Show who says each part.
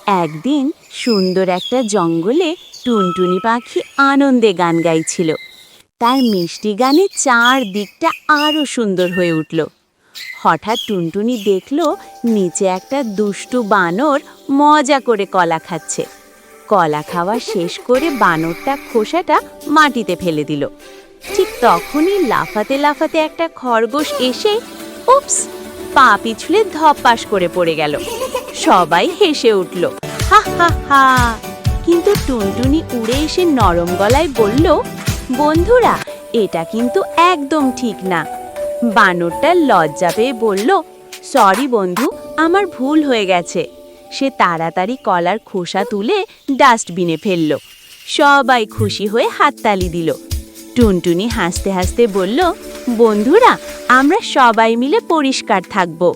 Speaker 1: একদিন সুন্দর একটা জঙ্গলে টুনটুনি পাখি আনন্দে গান গাইছিল। তার মিষ্টি গানে চারদিকটা আরো সুন্দর হয়ে উঠল। হঠাৎ টুনটুনি দেখল নিচে একটা দুষ্টু বানর মজা করে কলা খাচ্ছে। কলা খাওয়া শেষ করে বানরটা খোসাটা মাটিতে ফেলে দিল। ঠিক তখনই লাফাতে লাফাতে একটা খরগোশ এসে উপস, পা পিছলে ধপাস করে পড়ে গেল। সবাই হেসে উঠল, হা হা হা। কিন্তু টুনটুনি উড়ে এসে নরম গলায় বলল, বন্ধুরা, এটা কিন্তু একদম ঠিক না। বানরটা লজ্জা পেয়ে বলল, সরি বন্ধু, আমার ভুল হয়ে গেছে। সে তাড়াতাড়ি কলার খোসা তুলে ডাস্টবিনে ফেলল। সবাই খুশি হয়ে হাততালি দিল। টুনটুনি হাসতে হাসতে বলল, বন্ধুরা, আমরা সবাই মিলে পরিষ্কার থাকবো।